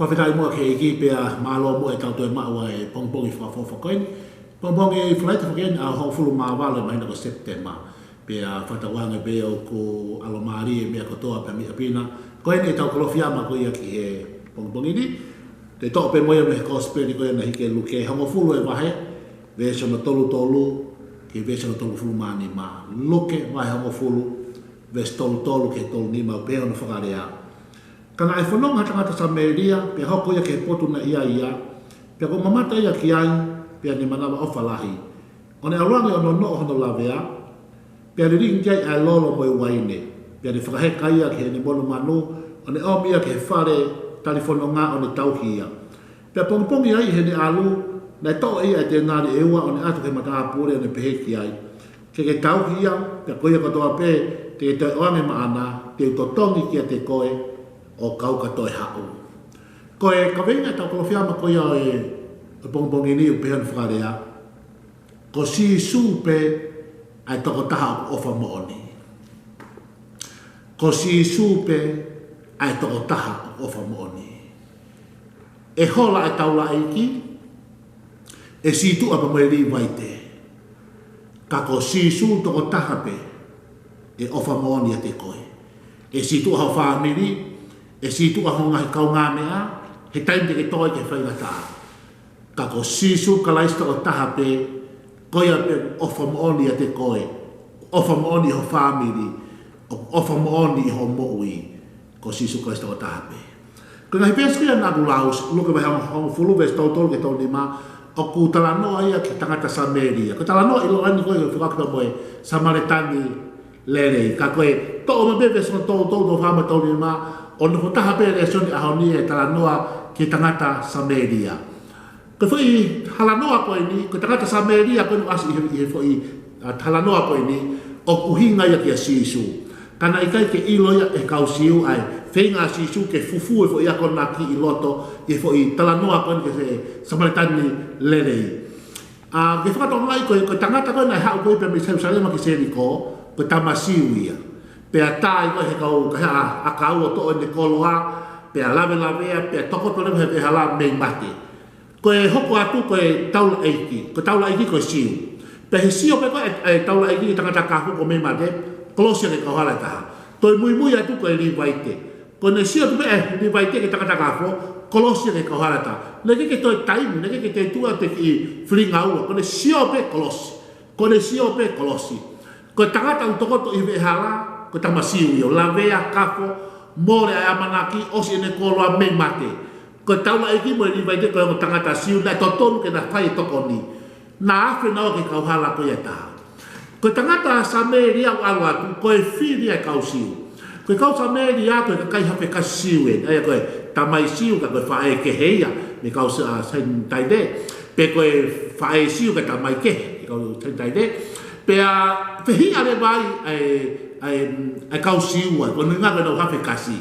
whawhetai mua ke iki pia malo mua e tau tue maua e pongpongi whawhawhawhawhakoin. Pongpongi whalaita whakoin a hofulu mawale mahina ko September. Pia whatawanga bea o ko alomari e mea kotoa pia mia pina. Koin e tau kolofiama ko ia ki he pongpongi ni. Te tō pe moia me he kosperi ko ia na hike luke hongofulu e wahe. Vese na tolu ke vese na tolu fulu mani ma. Luke wahe hongofulu. Vese tolu ke tolu ni ma peo na whakarea. Kana e whanonga tangata sa meria, pe hoko ia ke potu na ia, pe ko mamata ia ki ai, pe ni manawa o whalahi. O ne arangi o no hono lavea, pe ni ringi ai ai lolo mo i waine, pe ni whakaheka ia ke ni mono manu, o ne omi ia ke whare talifono ngā o ne tauhi ia. Pe pongpongi ai he ni alu, na tō ia e te ngāri eua o ne atu ke mataha pūre o ne peheki ai. Ke tauhi ia, pe koia katoa pe, te te oange maana, te utotongi kia te koe, o kau katoe hau. Koe kawenga tau kolofiama ko ia e bongbongi ni upehan whakarea. Ko si supe ai toko taha o whamooni. Ko si supe ai toko taha o whamooni. E hola ai taula aiki, e si tu apa mai ri waite. Ka ko si su toko taha pe, e o whamooni a te koe. E si tu hau whamiri, e si tu a honga he kau ngā mea, he taime ke toi ke whaingata. Ka ko sisu ka laista o taha pe, koia pe ofa mooni a te koe, ofa mooni ho whamiri, ofa mooni ho moui, ko sisu ka laista o taha pe. Ko nga he pēskia nā kulaus, luka mai honga fulu ves tau tolu ke tau lima, o ku talanoa ia ki tangata Sameria. Ko talanoa ilo ani koe ke whakakita moe, Samaritani lerei. Ka koe, to o mabebe sa tau tolu no whama tau lima, o no taha pe le soni ahoni e talanoa ki tangata Sameria. Ko foi halanoa ko ni ko tangata Sameria ko asi i foi halanoa ko ni o kuhinga ia ki sisu. Kana ikai ke iloia e kausiu ai feinga sisu ke fufu e foi ia ko na ki iloto e foi talanoa ko ni ke Samaritani lerei. A ke fata mai ko tangata ko na ha ko pe mi Jerusalem ki seriko ko tamasiu ia. Pe atai ko he kau ka a kau o to ne koloa pe lave pe toko to le he hala me mate ko e hoko atu ko e taula eiki ko siu pe he siu pe ko e taula eiki tangata ka ko me mate klosia ke ka hala ta to mui atu ko e li vaite ko ne siu pe li vaite ke tangata ka ko klosia ke ka hala ta le ke to time le ke te tua te ki flinga u ko ne siu pe kolosi ko tangata to ko i ve hala ko tamasiu yo lavea kafo more a manaki osi ne koloa me mate ko taula iki mo ni vai te ko tangata siu na totonu ke na fai tokoni na afe na o ke kau hala ko yata ko tangata Sameria au atu ko e fili e kau siu ko kau Sameria ko kai hape ka siu e ai ko tamai siu ka ko fai ke heia me kau sa sen taide pe ko fai siu ka tamai ke ko sen taide pe a fehi ale vai ai kau siu ko nga ko hape kasi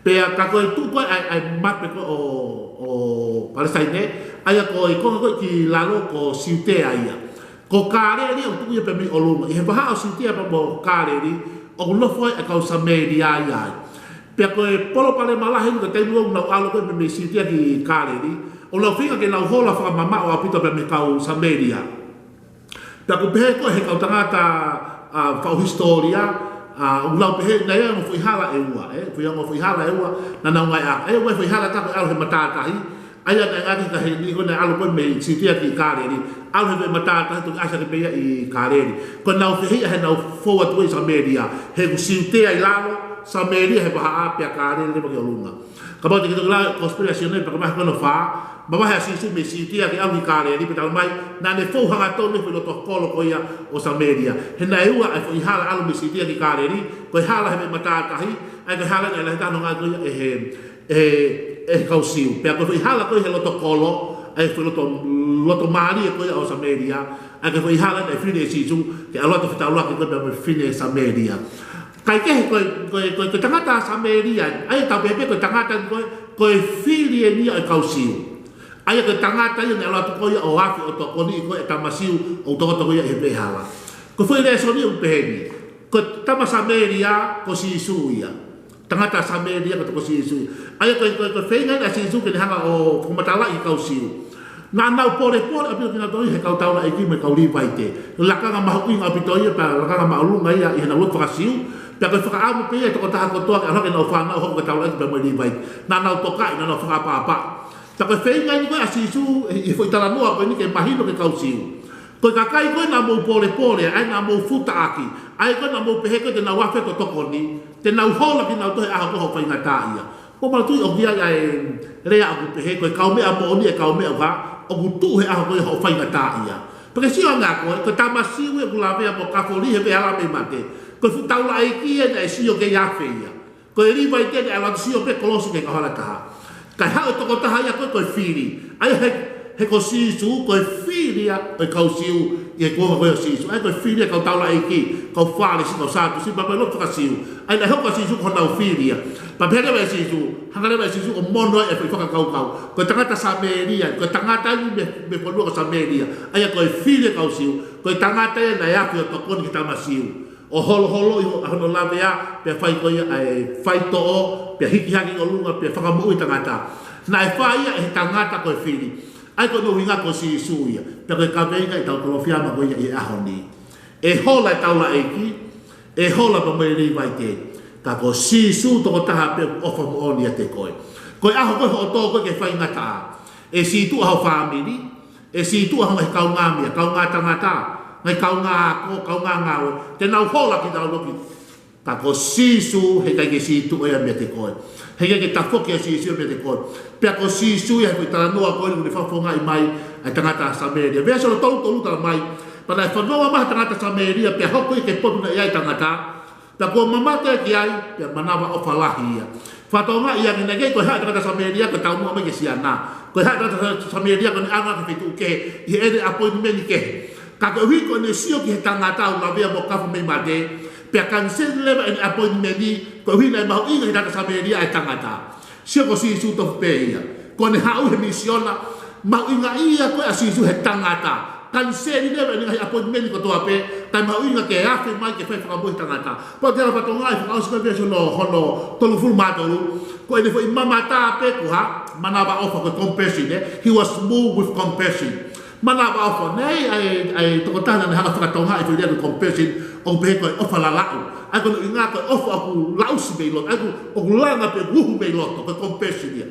pe ka ko tu ko ai mat pe ko o Palestine ai ko ki lalo ko siute ai ko kare ni o tu pe mi olunga e ba o siute pa mo kare ni o lo foi a kau Sameria ai pe ko polo pale malahi ko te lu na alo ko me siute ki kare ni o lo fica ke na hola fa mama o apito pe me kau Sameria pe ko pe ko he kau tangata fa historia ulau pe na ia mo foi hala e ua na na ngai a e foi hala ta ko he mata ta hi ai na ngati ka he ni ko na alo ko me sitia ki kare ni alo he mata ta to asa ke pe i kare ni ko na fe he na forward way Sameria he ku sitia i lalo Sameria he ba a pe kare ni mo ke lunga ka ba te ki la conspiración pa ma ko no fa ba ha si me sitia ki au kare ni pe tal mai na ne fo hanga to le to kolo ko ia o Sameria he na ua ai foi hala alo me sitia ki kare ni ko hala he mata ta hi ai ko hala na ta no ngai e kausiu pe ko foi hala ko he loto kolo ai foi loto mari ko ia o Sameria ai ko foi hala na fine sisu ke alo to ta lo ki ko da fine Sameria kai ke ko tangata Sameria ai ta pe ko tangata ko fili ni ai kausiu ai ko tangata ni alo to ko ia o afi o to ko ni ko tamasiu o to ko ia e hala ko foi le so ni un pe ni ko tama Sameria ko si suia tangata Samaria ko si Yesu ai ko fenga na si Yesu ke hanga o fumatala i kau siu na na pore abi na doi he kau taula e ki me kau li vaite la ka ma hu inga bitoi pa la ka ma lu ngai ia na lu fa siu pe ko fa amu pe to ko ta ko to ka no fa na ho ko taula pe mo li vaite na na to ka na no fa pa ta ko fenga ni ko si Yesu e foi tala no ko ni ke mahino ke kau siu ko kakai ko na mo pole ai na mo futa aki ai ko na mo pehe ko te na wafe to tokoni te na hola ki na to a ko fa inga ta ia ko ma tu o dia ai rea ko pehe ko ka me a mo ni ka me a o ku tu he a ko ho fa inga ta ia porque si o nga ko ta ma si we ku la ve mo ka fo li he be ala me mate ko fu ta la ai ki e si o ke ya fe ia ko ri vai te ala si o pe kolosi ke ka hala ka ha to ko ta ia ko fili ai he ko si su ko filia e kau siu e ko ko si su ai ko filia ka taula ai ki ko fale si ko sa si pa lo ka siu ai na ho ko si su ko na filia pa pere ba si su hanga ba si su ko mono e fa ka kau ko tangata Samaria ko tangata ni me ko lo Samaria ai ko filia kau siu ko tangata na ya ko to ko ni ta ma siu o holo i hono lave a pe fai ko ai fai to pe hiki haki o lunga pe fa mo i tangata na e fai e tangata ko filia ai ko no winga ko si suia pero ka venga e tau ko fiama ko ia e ahoni e hola taula eki e hola pa mai ri vai te ka ko si su to ta pe ofa mo oni te ko aho ko to ko ke fai ngata e si tu ha family e si tu ha mai ka nga mi ka nga tangata ngai ka nga ko ka nga nga te na hola ki tau loki ka ko si su he ka ke si tu e me te ko he ke ta fo ke si su me te ko pe ko si su ya ko ta no ko ni fa fo ngai mai ai tangata Samaria ve so to ta mai para fa no ma tangata Samaria pe ho ko ke po na ai tangata ta ko mama te ki ai pe manava o falahia fa to ma ia ni ngai ko ha tangata Samaria ko ta mo ma ke siana ko ha tangata Samaria ko ni ana ke tu ke i ere appointment ke ka ko wi ko ne sio ki tangata la ve mo ka fo me mate pe cancel le appointment ni ko wi na ma i tangata Samaria ai tangata sio ko si su to peia ko ne hau he misiona ma inga ia ko asi su he tangata kan se ni deve ni appointment ko to ape ta ma inga ke afi mai ke fa mo tangata po te fa to ngai fa so be so no hono to lu ful ma to ko ne foi mama ta pe ko ha manaba offer ko compassion he was moved with compassion manaba offer nei ai to ta na hala fa to ngai fa de compassion o be ko offer la la ako no inga ko offer aku lausi be lot aku o langa pe hu be lot ko compassion dia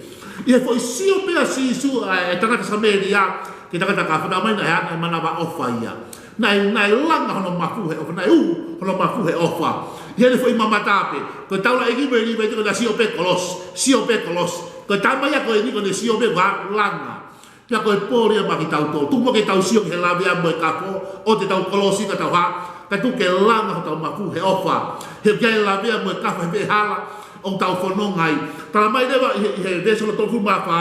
e foi sio pe asi su tangata Samaria kita kata ka fa mai na ya manaba offer ia nai langa hono mafu he offer nai hono mafu he offer ia foi mama tape ko taula igi be ni be ko da sio pe kolos ko tama ya ko ni ko sio be va langa ya ko pori ma ki tau to tu mo ke tau sio ke la via mo ka o te tau kolosi ka tau ha ka tu ke langa tau mafu he offer he ke la via mo ka fa be hala o tau fono ngai para mai deva he de so to fu ma fa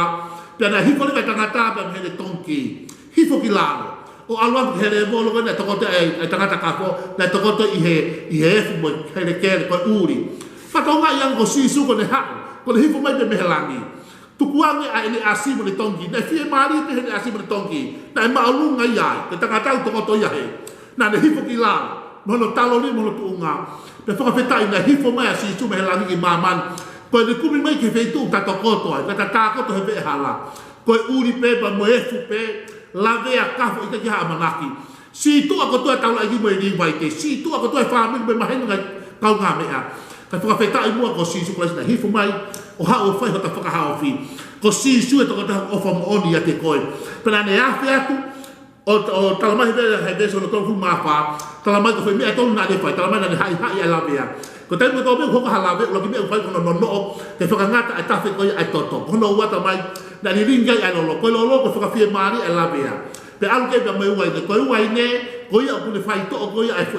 pena hi ko le tangata ba me le tonki hi fo ki lalo o alwa hele bolo na to ko te tangata ka ko na to ko to i he fu mo hele ke ko uri fa to ngai yang ko si su ko ne ha ko hi fo mai be me helangi tukuange a ele asi mo le tonki na fie mari pe ele asi mo le tonki na ma lu ngai ya te tangata to ko to ya he na ne hi fo ki lalo no no talo ni mo lo tunga pe fa feta ina hi fo mai asi su me helangi ki maman ko le kumi mai ke feitu ta to ko to ta ko to he hala ko uri pe ba mo e fu pe la ve a ka fo ita ki ha manaki si tu ako to ta la gi mo ni vai te si tu ako to fa mi be mahai nga ka nga me a ka fa feta i mo ko si su klas na hi fo mai o ha o fa ta fa ka ha o fi ko si su to ko ta o fa mo oni ya te ko pela ne a fe atu o talamai he so no to fu ma fa talamai ko fe mi to na de fa talamai na hai ya la ve ko tai mo to be ko ha la ve lo ki me fa ko no no te fa ngata ata fe ko ai to ko no wa tamai na ni ringa ai lo ko lo ko fa fi mari ai la ve pe al ke be mai wai ko wai ne ko ya ku le fa to ko ai fo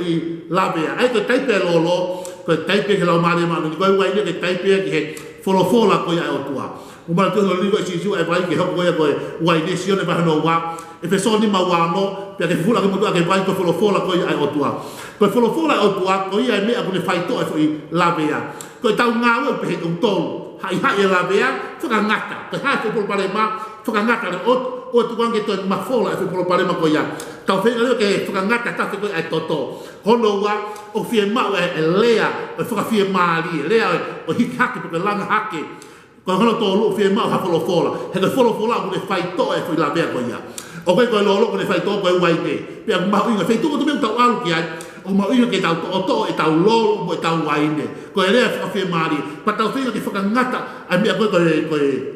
la ve ai ko tai pe lo ko tai pe ke lo mari ma ni ko wai ne ke tai pe ke folo ko ya o tua o ma to lo ligo si ai vai ke ho ko ya ko wai ne si ne ba no wa e pe so ni ma wa no pe ke fula ke mo to ke vai ko folo ko ai o tua ko folo o tua ko ia me a ku le fa to ai la ve ko tau nga o pe un tolo hai la ve fa ngata ko ha ko por pare ma fa ngata o o tu wange to mafola e pro pare ma ko ya tau fe le ke ngata ta ko ai toto hono wa o fie ma e lea o fa fie mali lea o hikake pe langa hake ko hono to lu fie ma ha folo fola he ko folo fola ko le fai to e foi la be ko ya o ko lo ko le fai to ko wai ke pe ma inga fai to ko me tau alu ki ai o ma inga ke tau to e tau lo mo tau wai ne ko le fa fie mali pa tau fe ke fa ngata a mi ko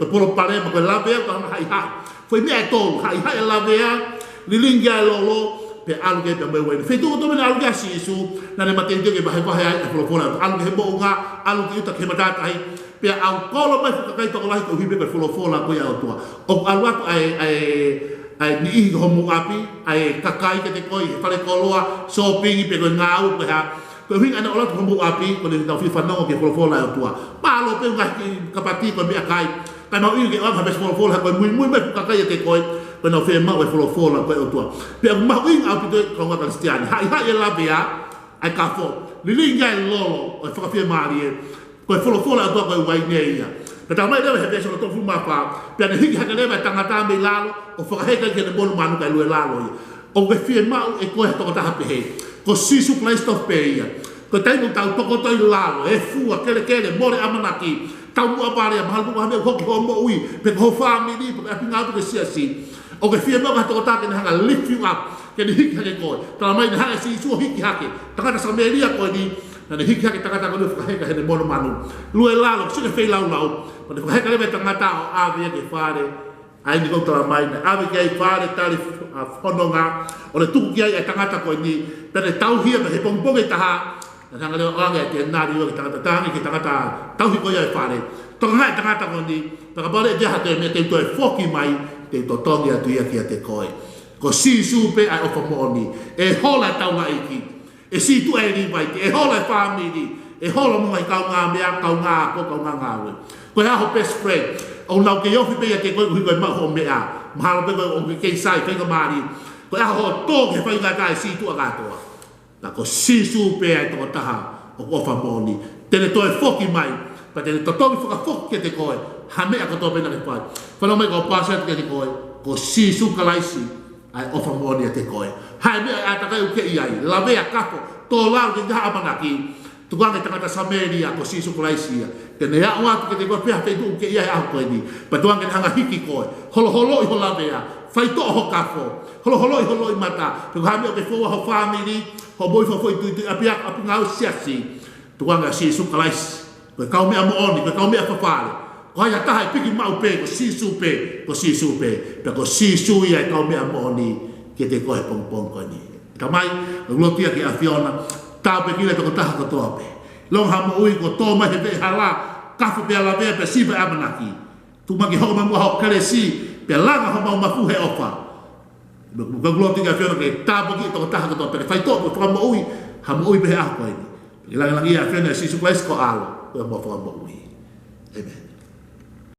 pro pare ma ko la be ko ha ha foi me to ha ha la be lilinga lo pe alge pe me wen fe tu to me alge si su na le matente ke ba ha ai pro fola alge bo nga alge ta ke mata ai pe au kolo mai ka kai to la ko hibe pe pro fola ko ya to o alwa ai ni ho mo api ai kakai ke te koi pare koloa shopping pe ko ngau pe ha ko hin ana ola ho mo api ko le tau fi fa no ke pro fola to pa lo pe nga kapati ko be kai ka no i ke wa pe pro fola ko muy ka kai te koi ko no fe ma we pro fola ko to pe ma wing api to ko nga cristian ha e la bea ai ka fo li ngai lo o fa fe mari ko folo fola to ko wai nei ya ka ta mai deve he so to fu ma pa pe ne hiki ha le ba tanga ta me lalo o fa he ka ke bolu manu ka lu lalo o ke fe ma e ko to ta ha pe ko si su place of pe ya ko tai no tau to ko to lalo e fu a kele more amanaki tau mo apare ma halu ha me ko ko mo ui pe ko family pe a pinga to si asi o ke fe ma ka to ta ke na lift you up ke ni hiki ha ko ta mai na ha si su hiki ha ke ta ka sa me ria ko ni na hiki ha ke ta ka ko le fa he ka he mo manu lu lalo se ke fe lau quando vai que leva tangata o ave que fare ai ni ko tra mai na ave que fare tali a fononga o le tuku ai tangata ko ni pere tau hia pe pongpong e taha na tanga le anga ke na ri o tangata tangi ke tangata tau hi ko ai fare to ngai tangata ko ni para pare dia ha te me te to foki mai te to tongi atu ia ki te koe ko si supe ai o famoni e hola tau ngai ki e si tu ai ni mai e hola family e hola mo mai kau nga mea kau nga ko kau nga ngawe ko ha ho best friend o lau ke yo fi pe ke ko ko ma ho mea ma lo pe o ke sai pe ko mari ko ha ho to ke fa ga si tu aga to na ko si su pe ai to ta o ko fa moni te le to e foki mai pa te to to fi ka foki ke te ko ha mea ko to pe na pa fa lo mai ko pasa ke te ko si su ka lai si ai o fa moni te ko ha mea ata ka u ke ai la vea kapo to la ke ga amanaki tu kanga tangata sameria ko sisu kolaisia te ne ya wa ke te ko pia te tu ke ia a ko ni pa tu anga hanga hiki ko holo i hola bea fai to ho kafo holo i mata tu ha me ke fo ho family ho boy fo tu apia ngau siasi tu anga sisu kolais ko ka me amo oni ko ka me fa fale ko ya ta hai piki mau pe ko sisu pe pe ko sisu ia ka me amo oni ke te ko pong ko ni tamai lo tia ki afiona ta pe kile to ta ko to pe long ha mo ui ko to ma he pe hala ka fu pe ala pe si pe amanaki tu ma ki ho ma mo ho kale si pe la ga ho ma fu he ofa ko glo tinga fe ke ta pe ki to ta ko to pe fai to ko mo ui ha mo ui pe ha ko ni la ia fe na si su ko alo ko mo fo mo ui amen.